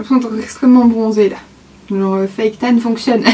me sens extrêmement bronzée là. Genre fake tan fonctionne.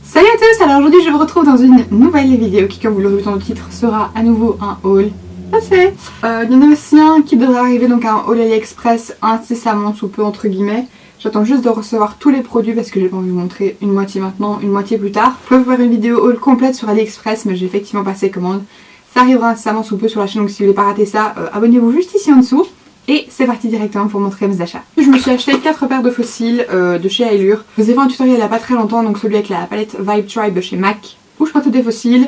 Salut à tous, alors aujourd'hui je vous retrouve dans une nouvelle vidéo qui, comme vous l'aurez vu dans le titre, sera à nouveau un haul. Parfait. Il y en a aussi un qui devrait arriver, donc un haul AliExpress incessamment sous peu entre guillemets. J'attends juste de recevoir tous les produits parce que j'ai pas envie de vous montrer une moitié maintenant, une moitié plus tard. Je peux vous faire une vidéo haul complète sur AliExpress, mais j'ai effectivement passé commande. Ça arrivera incessamment sous peu sur la chaîne, donc si vous voulez pas rater ça, abonnez-vous juste ici en dessous. Et c'est parti directement pour montrer mes achats. Je me suis acheté 4 paires de fossiles de chez Allure. Je vous ai fait un tutoriel il n'y a pas très longtemps, donc celui avec la palette Vibe Tribe de chez MAC, où je portais des fossiles.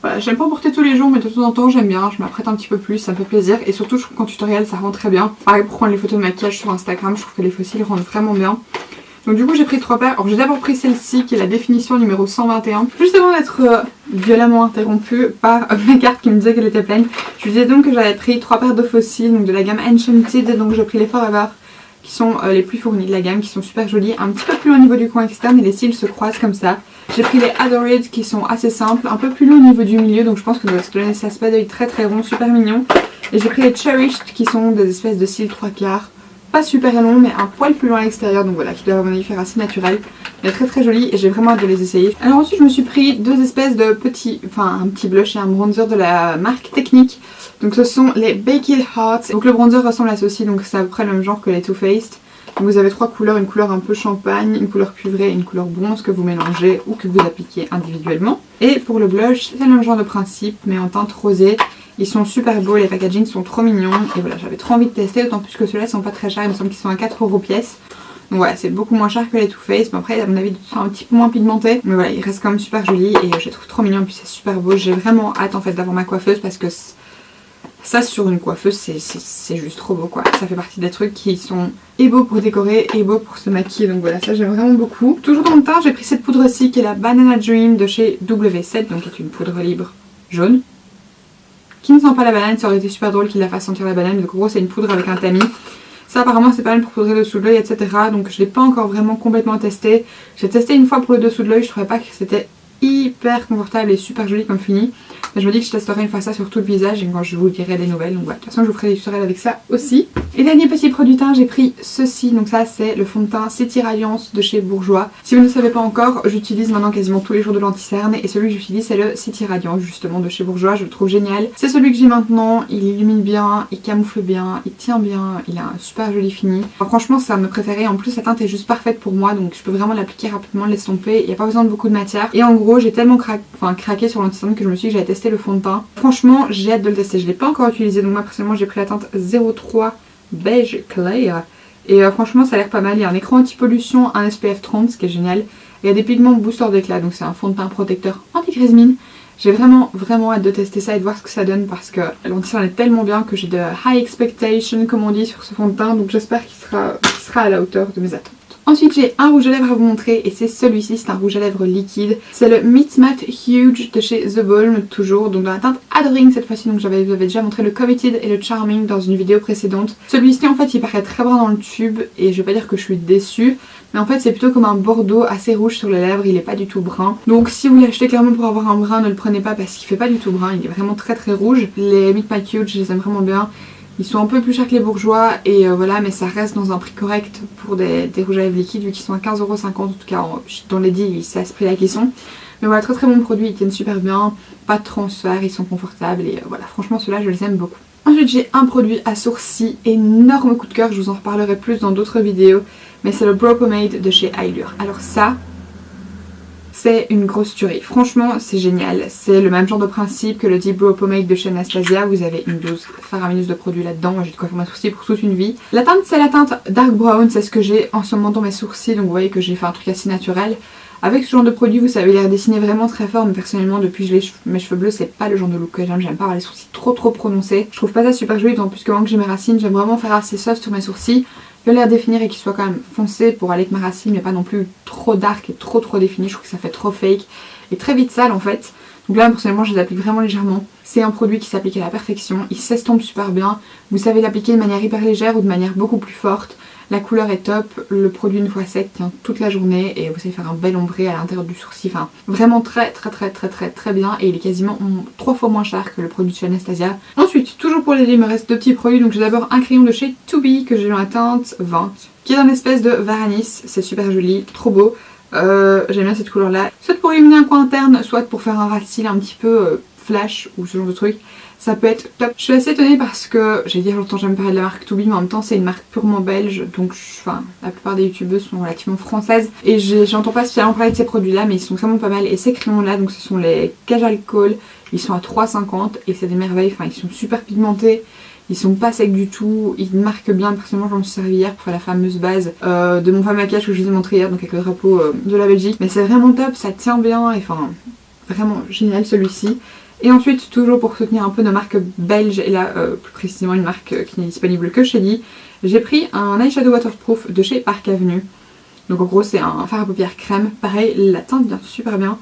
Voilà, j'aime pas porter tous les jours, mais de temps en temps j'aime bien, je m'apprête un petit peu plus, ça me fait plaisir. Et surtout je trouve qu'en tutoriel ça rend très bien. Pareil pour prendre les photos de maquillage sur Instagram, je trouve que les fossiles rendent vraiment bien. Donc du coup j'ai pris 3 paires. Alors j'ai d'abord pris celle-ci qui est la définition numéro 121. Juste avant d'être violemment interrompue par ma carte qui me disait qu'elle était pleine. Je lui disais donc que j'avais pris 3 paires de fossiles, donc de la gamme Enchanted. Donc j'ai pris les Forever qui sont les plus fournis de la gamme, qui sont super jolis. Un petit peu plus au niveau du coin externe et les cils se croisent comme ça. J'ai pris les Adored qui sont assez simples, un peu plus longs au niveau du milieu, donc je pense que ça doit se donner cet aspect d'œil très très rond, super mignon. Et j'ai pris les Cherished qui sont des espèces de cils 3/4. Pas super long mais un poil plus long à l'extérieur, donc voilà, qui doivent à mon avis faire assez naturel, mais très très joli et j'ai vraiment hâte de les essayer. Alors ensuite je me suis pris 2 espèces de petits, enfin un petit blush et un bronzer de la marque Technique. Donc ce sont les Baked Hearts. Donc le bronzer ressemble à ceci, donc c'est à peu près le même genre que les Too Faced. Donc vous avez 3 couleurs, une couleur un peu champagne, une couleur cuivrée et une couleur bronze que vous mélangez ou que vous appliquez individuellement. Et pour le blush c'est le même genre de principe mais en teinte rosée. Ils sont super beaux, les packagings sont trop mignons et voilà, j'avais trop envie de tester, d'autant plus que ceux-là sont pas très chers, il me semble qu'ils sont à 4 € pièce. Donc voilà, c'est beaucoup moins cher que les Too Faced, mais après à mon avis ils sont un petit peu moins pigmentés. Mais voilà, ils restent quand même super jolis et je les trouve trop mignons et puis c'est super beau. J'ai vraiment hâte en fait d'avoir ma coiffeuse parce que ça sur une coiffeuse c'est juste trop beau quoi. Ça fait partie des trucs qui sont et beaux pour décorer et beaux pour se maquiller, donc voilà, ça j'aime vraiment beaucoup. Toujours dans le teint, j'ai pris cette poudre-ci qui est la Banana Dream de chez W7, donc qui est une poudre libre jaune. Qui ne sent pas la banane, ça aurait été super drôle qu'il la fasse sentir la banane. Donc en gros c'est une poudre avec un tamis. Ça apparemment c'est pas mal pour poudrer le dessous de l'œil, etc. Donc je l'ai pas encore vraiment complètement testé. J'ai testé une fois pour le dessous de l'œil, je trouvais pas que c'était hyper confortable et super joli comme fini. Mais je me dis que je testerai une fois ça sur tout le visage et quand je vous dirai des nouvelles. Donc voilà, de toute façon je vous ferai des tutoriels avec ça aussi. Et dernier petit produit teint, j'ai pris ceci. Donc ça c'est le fond de teint City Radiance de chez Bourjois. Si vous ne le savez pas encore, j'utilise maintenant quasiment tous les jours de l'anti-cerne. Et celui que j'utilise c'est le City Radiance justement de chez Bourjois. Je le trouve génial. C'est celui que j'ai maintenant, il illumine bien, il camoufle bien, il tient bien, il a un super joli fini. Alors, franchement c'est un de mes préférés. En plus la teinte est juste parfaite pour moi, donc je peux vraiment l'appliquer rapidement, l'estomper. Il n'y a pas besoin de beaucoup de matière. Et en gros j'ai tellement craqué sur l'anti-cerne que je me suis dit que j'allais tester le fond de teint. Franchement j'ai hâte de le tester. Je l'ai pas encore utilisé, donc moi personnellement j'ai pris la teinte 03 beige clair et franchement ça a l'air pas mal. Il y a un écran anti-pollution, un SPF 30, ce qui est génial. Il y a des pigments booster d'éclat, donc c'est un fond de teint protecteur anti-grise-mine. J'ai vraiment hâte de tester ça et de voir ce que ça donne parce que l'anti-cerne est tellement bien que j'ai de high expectation comme on dit sur ce fond de teint, donc j'espère qu'il sera à la hauteur de mes attentes. Ensuite j'ai un rouge à lèvres à vous montrer et c'est celui-ci, c'est un rouge à lèvres liquide. C'est le Meet Matte Huge de chez The Balm toujours, donc dans la teinte Adoring cette fois-ci. Donc j'avais déjà montré le Committed et le Charming dans une vidéo précédente. Celui-ci en fait il paraît très brun dans le tube et je vais pas dire que je suis déçue. Mais en fait c'est plutôt comme un bordeaux assez rouge sur les lèvres, il est pas du tout brun. Donc si vous l'achetez clairement pour avoir un brun, ne le prenez pas parce qu'il fait pas du tout brun, il est vraiment très très rouge. Les Meet Matte Huge je les aime vraiment bien. Ils sont un peu plus chers que les Bourjois et voilà, mais ça reste dans un prix correct pour des rouges à lèvres liquides vu qu'ils sont à 15,50 € en tout cas dans les deals, c'est à ce prix là qu'ils sont. Mais voilà, très très bons produits, ils tiennent super bien, pas de transfert, ils sont confortables et voilà, franchement ceux-là je les aime beaucoup. Ensuite j'ai un produit à sourcils, énorme coup de cœur, je vous en reparlerai plus dans d'autres vidéos, mais c'est le Brow Pomade de chez Allure. Alors ça, c'est une grosse tuerie. Franchement, c'est génial. C'est le même genre de principe que le Deep Brow Pomade de chez Anastasia. Vous avez une dose faramineuse de produits là-dedans. Moi, j'ai de quoi faire mes sourcils pour toute une vie. La teinte, c'est la teinte Dark Brown. C'est ce que j'ai en ce moment dans mes sourcils. Donc, vous voyez que j'ai fait un truc assez naturel. Avec ce genre de produit, vous savez les redessiner vraiment très fort. Mais personnellement, depuis que j'ai mes cheveux bleus, c'est pas le genre de look que j'aime. J'aime pas avoir les sourcils trop prononcés. Je trouve pas ça super joli. D'autant plus que moi que j'ai mes racines, j'aime vraiment faire assez soft sur mes sourcils. Je vais les redéfinir et qu'ils soient quand même foncés pour aller avec ma racine, mais pas non plus trop dark et trop défini. Je trouve que ça fait trop fake et très vite sale en fait. Donc là personnellement je les applique vraiment légèrement. C'est un produit qui s'applique à la perfection, il s'estompe super bien. Vous savez l'appliquer de manière hyper légère ou de manière beaucoup plus forte. La couleur est top, le produit une fois sec tient toute la journée et vous savez faire un bel ombré à l'intérieur du sourcil. Enfin vraiment très bien et il est quasiment 3 fois moins cher que le produit de chez Anastasia. Ensuite, toujours pour les lits, il me reste 2 petits produits. Donc j'ai d'abord un crayon de chez To Be que j'ai dans la teinte 20 qui est dans une espèce de Varanis. C'est super joli, trop beau. J'aime bien cette couleur là, soit pour illuminer un coin interne, soit pour faire un ras de cils un petit peu flash ou ce genre de truc. Ça peut être top. Je suis assez étonnée parce que, j'allais dire longtemps j'aime parler de la marque To Be, mais en même temps c'est une marque purement belge, donc enfin la plupart des youtubeuses sont relativement françaises et j'entends pas spécialement parler de ces produits là, mais ils sont vraiment pas mal. Et ces crayons là, donc ce sont les Kajal Kohl, ils sont à 3,50 et c'est des merveilles, enfin ils sont super pigmentés. Ils sont pas secs du tout, ils marquent bien. Personnellement, j'en suis servi hier pour faire la fameuse base de mon fameux maquillage que je vous ai montré hier, donc avec le drapeau de la Belgique. Mais c'est vraiment top, ça tient bien, et enfin, vraiment génial celui-ci. Et ensuite, toujours pour soutenir un peu nos marques belges, et là, plus précisément une marque qui n'est disponible que chez Lee, j'ai pris un eyeshadow waterproof de chez Park Avenue. Donc en gros, c'est un fard à paupières crème. Pareil, la teinte vient super bien.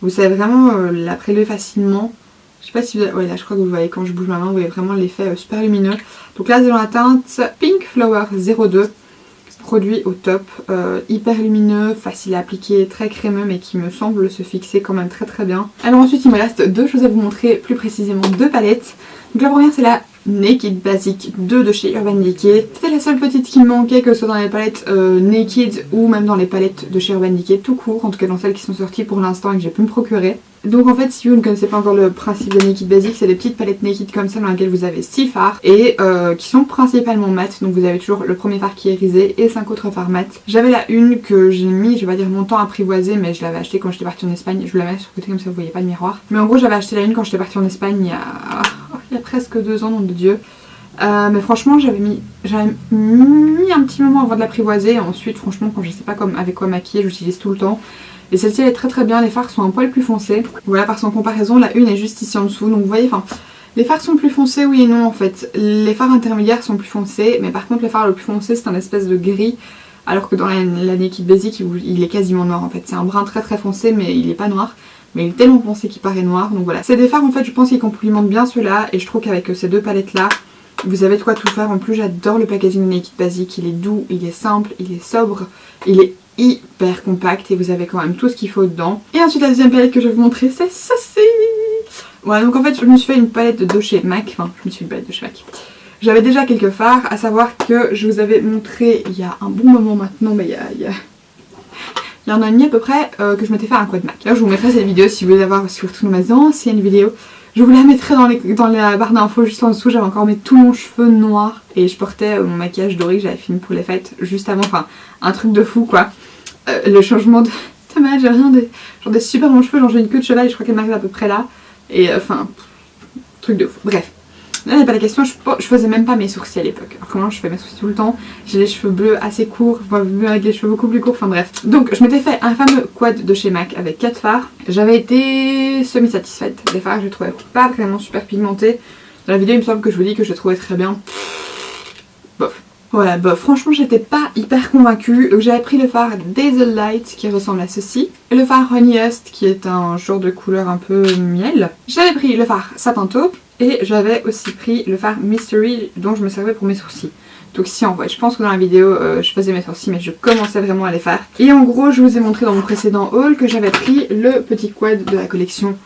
Vous savez vraiment la prélever facilement. Je sais pas si vous avez... Ouais, là je crois que vous voyez quand je bouge ma main, vous voyez vraiment l'effet super lumineux. Donc là c'est dans la teinte Pink Flower 02. Produit au top, hyper lumineux, facile à appliquer, très crémeux mais qui me semble se fixer quand même très bien. Alors ensuite il me reste 2 choses à vous montrer, plus précisément 2 palettes. Donc la première c'est la Naked Basic 2 de chez Urban Decay. C'était la seule petite qui me manquait, que ce soit dans les palettes Naked ou même dans les palettes de chez Urban Decay tout court, en tout cas dans celles qui sont sorties pour l'instant et que j'ai pu me procurer. Donc en fait, si vous ne connaissez pas encore le principe de Naked Basic, c'est des petites palettes Naked comme ça dans lesquelles vous avez 6 fards et qui sont principalement mat. Donc vous avez toujours le premier fard qui est irisé et 5 autres fards mat. J'avais la une que j'ai mis, je vais pas dire longtemps apprivoisée, mais je l'avais achetée quand j'étais partie en Espagne. Je vous la mets sur le côté comme ça vous voyez pas le miroir. Mais en gros j'avais acheté la une quand j'étais partie en Espagne il y a presque 2 ans, nom de Dieu. Mais franchement j'avais mis un petit moment avant de l'apprivoiser et ensuite franchement quand je sais pas avec quoi maquiller, j'utilise tout le temps. Et celle-ci elle est très bien, les fards sont un poil plus foncés. Voilà, parce qu'en comparaison la une est juste ici en dessous, donc vous voyez, enfin les fards sont plus foncés oui et non en fait. Les fards intermédiaires sont plus foncés, mais par contre le fard le plus foncé c'est un espèce de gris, alors que dans la Naked Basic il est quasiment noir en fait. C'est un brun très foncé mais il est pas noir. Mais il est tellement foncé qu'il paraît noir, donc voilà. C'est des fards en fait je pense qu'ils complimentent bien ceux-là et je trouve qu'avec ces 2 palettes là, vous avez de quoi tout faire. En plus j'adore le packaging de Naked Basic, il est doux, il est simple, il est sobre, il est hyper compact et vous avez quand même tout ce qu'il faut dedans. Et ensuite la deuxième palette que je vais vous montrer c'est ceci. Voilà, donc en fait je me suis fait une palette de chez MAC, enfin je me suis fait une palette de chez MAC. J'avais déjà quelques fards, à savoir que je vous avais montré il y a un bon moment maintenant, mais il y a un an et demi à peu près, que je m'étais fait un quad MAC. Là je vous mettrai cette vidéo si vous voulez la voir sur toutes mes anciennes vidéos. Je vous la mettrai dans la barre d'infos juste en dessous. J'avais encore mis tout mon cheveu noir et je portais mon maquillage doré que j'avais fini pour les fêtes juste avant, enfin un truc de fou quoi. Le changement de mal, j'ai rien genre des super longs cheveux, genre j'ai une queue de cheval et je crois qu'elle m'arrive à peu près là. Et enfin, truc de fou. Bref, là n'est pas la question, je faisais même pas mes sourcils à l'époque. Alors comment je fais mes sourcils tout le temps, j'ai les cheveux bleus assez courts, avec les cheveux beaucoup plus courts, enfin bref. Donc je m'étais fait un fameux quad de chez MAC avec 4 fards. J'avais été semi-satisfaite des fards, je les trouvais pas vraiment super pigmentés. Dans la vidéo il me semble que je vous dis que je les trouvais très bien. Bof. Voilà, bof, franchement j'étais pas hyper convaincue. Donc j'avais pris le fard Dazzle Light qui ressemble à ceci. Et le fard Honeyest qui est un genre de couleur un peu miel. J'avais pris le fard Satin Taupe. Et j'avais aussi pris le fard Mystery dont je me servais pour mes sourcils. Donc si en vrai, je pense que dans la vidéo je faisais mes sourcils mais je commençais vraiment à les faire. Et en gros je vous ai montré dans mon précédent haul que j'avais pris le petit quad de la collection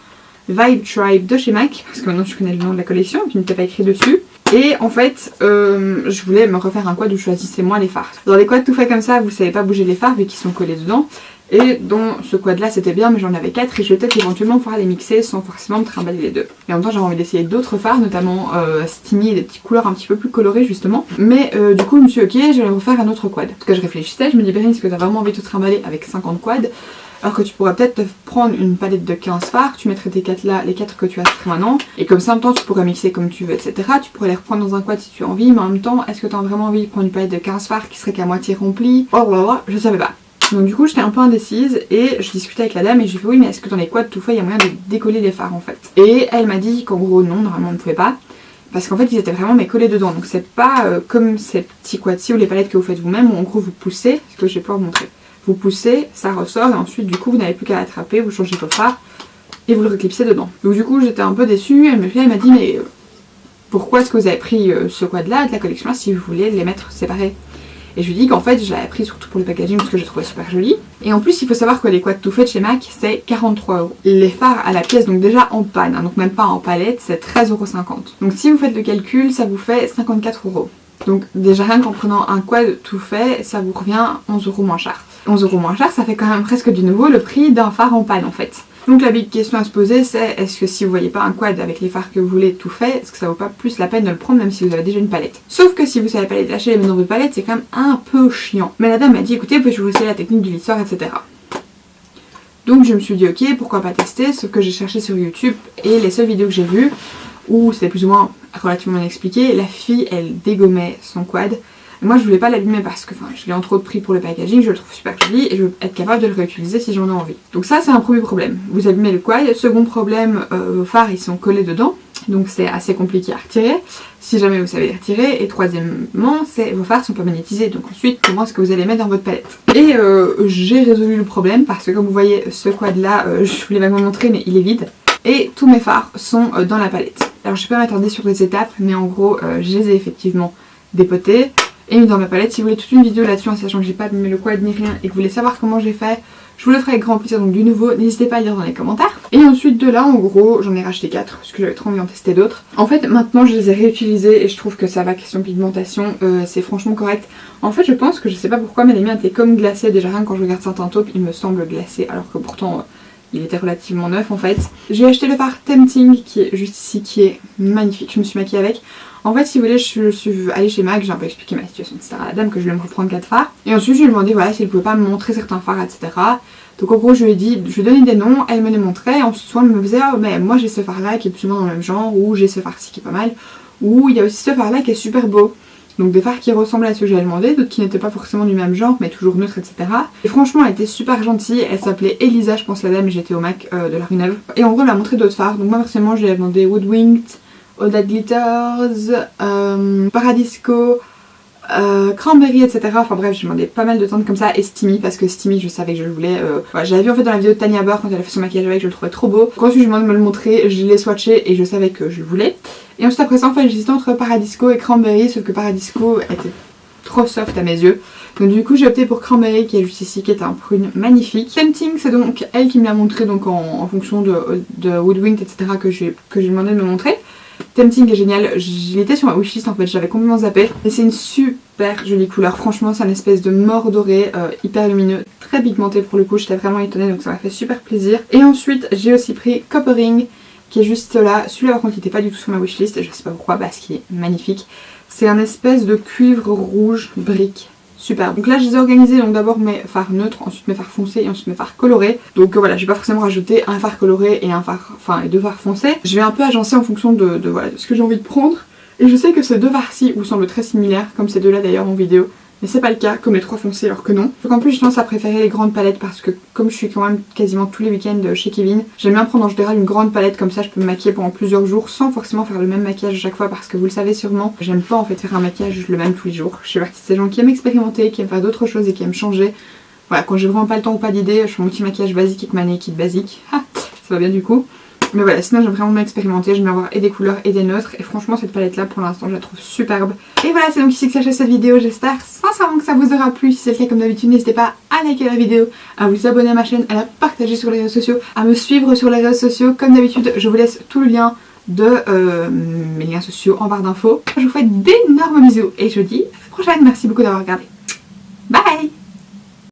Vibe Tribe de chez MAC. Parce que maintenant je connais le nom de la collection qui n'était pas écrit dessus. Et en fait, je voulais me refaire un quad où je choisissais moi les fards. Dans les quads tout fait comme ça, vous savez pas bouger les fards vu qu'ils sont collés dedans. Et dans ce quad là c'était bien, mais j'en avais 4 et je vais peut-être éventuellement pouvoir les mixer sans forcément me trimballer les deux. Et en même temps j'avais envie d'essayer d'autres fards, notamment Steamy et des petites couleurs un petit peu plus colorées justement. Mais du coup je me suis dit ok, je vais refaire un autre quad. Parce que je réfléchissais, je me dis Bérine, est-ce que t'as vraiment envie de te trimballer avec 50 quads? Alors que tu pourrais peut-être te prendre une palette de 15 fards, tu mettrais tes 4 là, les 4 que tu as maintenant, et comme ça en même temps tu pourrais mixer comme tu veux, etc. Tu pourrais les reprendre dans un quad si tu as envie, mais en même temps, est-ce que tu as vraiment envie de prendre une palette de 15 fards qui serait qu'à moitié remplie? Oh là là, je savais pas. Donc du coup j'étais un peu indécise et je discutais avec la dame et j'ai fait oui mais est-ce que dans les quads tout fait il y a moyen de décoller les fards en fait? Et elle m'a dit qu'en gros non, normalement on ne pouvait pas. Parce qu'en fait ils étaient vraiment mais collés dedans, donc c'est pas comme ces petits quads-ci ou les palettes que vous faites vous-même où en gros vous poussez, ce que je vais pouvoir vous montrer. Vous poussez, ça ressort et ensuite du coup vous n'avez plus qu'à l'attraper, vous changez vos fards et vous le reclipsez dedans. Donc du coup j'étais un peu déçue, elle m'a dit mais pourquoi est-ce que vous avez pris ce quad là de la collection là si vous voulez les mettre séparés? Et je lui dis qu'en fait je l'avais pris surtout pour le packaging parce que je le trouvais super joli. Et en plus il faut savoir que les quads tout faits chez MAC c'est 43€. Les phares à la pièce, donc déjà en panne, hein, donc même pas en palette, c'est 13,50€. Donc si vous faites le calcul, ça vous fait 54€. Donc déjà rien qu'en prenant un quad tout fait, ça vous revient 11€ moins cher. 11€ moins cher, ça fait quand même presque du nouveau le prix d'un phare en panne en fait. Donc la big question à se poser c'est est-ce que si vous voyez pas un quad avec les phares que vous voulez tout fait, est-ce que ça vaut pas plus la peine de le prendre même si vous avez déjà une palette. Sauf que si vous savez pas les lâcher les mêmes nombres de palettes, c'est quand même un peu chiant. Mais la dame m'a dit écoutez, pouvez-vous vous essayer la technique du lissoir, etc. Donc je me suis dit ok, pourquoi pas tester, sauf que j'ai cherché sur YouTube et les seules vidéos que j'ai vues, où c'était plus ou moins relativement bien expliqué, la fille elle dégommait son quad. Moi je voulais pas l'abîmer parce que je l'ai en trop de prix pour le packaging, je le trouve super joli et je veux être capable de le réutiliser si j'en ai envie. Donc ça c'est un premier problème, vous abîmez le quad. Second problème, vos phares ils sont collés dedans, donc c'est assez compliqué à retirer, si jamais vous savez les retirer. Et troisièmement, vos phares sont pas magnétisés, donc ensuite comment est-ce que vous allez mettre dans votre palette. Et j'ai résolu le problème parce que comme vous voyez ce quad là, je voulais vaguement montrer mais il est vide. Et tous mes phares sont dans la palette. Alors je vais pas m'attarder sur les étapes, mais en gros je les ai effectivement dépotés et mis dans ma palette. Si vous voulez toute une vidéo là-dessus en sachant que j'ai pas abîmé le quad ni rien et que vous voulez savoir comment j'ai fait, je vous le ferai avec grand plaisir. Donc du nouveau, n'hésitez pas à le dire dans les commentaires. Et ensuite de là, en gros, j'en ai racheté 4 parce que j'avais trop envie d'en tester d'autres. En fait maintenant je les ai réutilisés et je trouve que ça va, question pigmentation, c'est franchement correct. En fait je pense que je sais pas pourquoi mais les miens étaient comme glacés, déjà rien quand je regarde certains taupes il me semble glacé alors que pourtant il était relativement neuf en fait. J'ai acheté le fard Tempting qui est juste ici, qui est magnifique, je me suis maquillée avec. En fait si vous voulez je suis allée chez MAC, j'ai un peu expliqué ma situation etc à la dame que je voulais me reprendre 4 fards. Et ensuite je lui ai demandé voilà si elle pouvait pas me montrer certains fards etc. Donc en gros je lui ai dit, je lui ai donné des noms, elle me les montrait, et ensuite souvent elle me faisait oh mais moi j'ai ce fard là qui est plus ou moins dans le même genre, ou j'ai ce fard-ci qui est pas mal, ou il y a aussi ce fard là qui est super beau. Donc des fards qui ressemblaient à ceux que j'avais demandé, d'autres qui n'étaient pas forcément du même genre mais toujours neutres etc. Et franchement elle était super gentille, elle s'appelait Elisa je pense la dame, j'étais au MAC de la rue Neuve. Et en gros elle m'a montré d'autres fards, donc moi personnellement je lui ai demandé Woodwinged, Oda Glitters, Paradisco, Cranberry etc. Enfin bref j'ai demandé pas mal de teintes comme ça, et Steamy parce que Steamy je savais que je le voulais. Voilà, j'avais vu en fait dans la vidéo de Tania Burr quand elle a fait son maquillage avec, je le trouvais trop beau. Donc ensuite je lui ai demandé de me le montrer, je l'ai swatché et je savais que je le voulais. Et ensuite après ça en fait j'hésitais entre Paradisco et Cranberry, sauf que Paradisco était trop soft à mes yeux. Donc du coup j'ai opté pour Cranberry qui est juste ici, qui est un prune magnifique. Tempting c'est donc elle qui me l'a montré donc en fonction de Woodwinged etc. que j'ai demandé de me montrer. Tempting est génial, il était sur ma wishlist en fait, j'avais complètement zappé. Et c'est une super jolie couleur, franchement c'est une espèce de mort doré, hyper lumineux, très pigmenté pour le coup, j'étais vraiment étonnée donc ça m'a fait super plaisir. Et ensuite j'ai aussi pris Coppering qui est juste là, celui-là par contre il n'était pas du tout sur ma wishlist, je sais pas pourquoi parce qu'il est magnifique. C'est un espèce de cuivre rouge brique. Super. Donc là je les ai organisés, donc d'abord mes fards neutres, ensuite mes fards foncés et ensuite mes fards colorés. Donc voilà, j'ai pas forcément rajouté un fard coloré et et deux fards foncés. Je vais un peu agencer en fonction de ce que j'ai envie de prendre. Et je sais que ces deux fards-ci vous semblent très similaires, comme ces deux-là d'ailleurs en vidéo. Mais c'est pas le cas, comme les trois foncés alors que non. Donc en plus j'ai tendance à préférer les grandes palettes parce que comme je suis quand même quasiment tous les week-ends chez Kevin, j'aime bien prendre en général une grande palette, comme ça je peux me maquiller pendant plusieurs jours sans forcément faire le même maquillage à chaque fois parce que vous le savez sûrement, j'aime pas en fait faire un maquillage le même tous les jours. Je fais partie de ces gens qui aiment expérimenter, qui aiment faire d'autres choses et qui aiment changer. Voilà, quand j'ai vraiment pas le temps ou pas d'idée, je fais mon petit maquillage basique avec ma naked basique. Ah, ça va bien du coup. Mais voilà, sinon j'aime vraiment bien expérimenter, j'aime bien avoir et des couleurs et des neutres. Et franchement cette palette là pour l'instant je la trouve superbe. Et voilà, c'est donc ici que s'achève cette vidéo, j'espère sincèrement que ça vous aura plu. Si c'est le cas comme d'habitude, n'hésitez pas à liker la vidéo, à vous abonner à ma chaîne, à la partager sur les réseaux sociaux, à me suivre sur les réseaux sociaux. Comme d'habitude je vous laisse tout le lien de mes liens sociaux en barre d'infos. Je vous fais d'énormes bisous et je vous dis à la prochaine, merci beaucoup d'avoir regardé. Bye.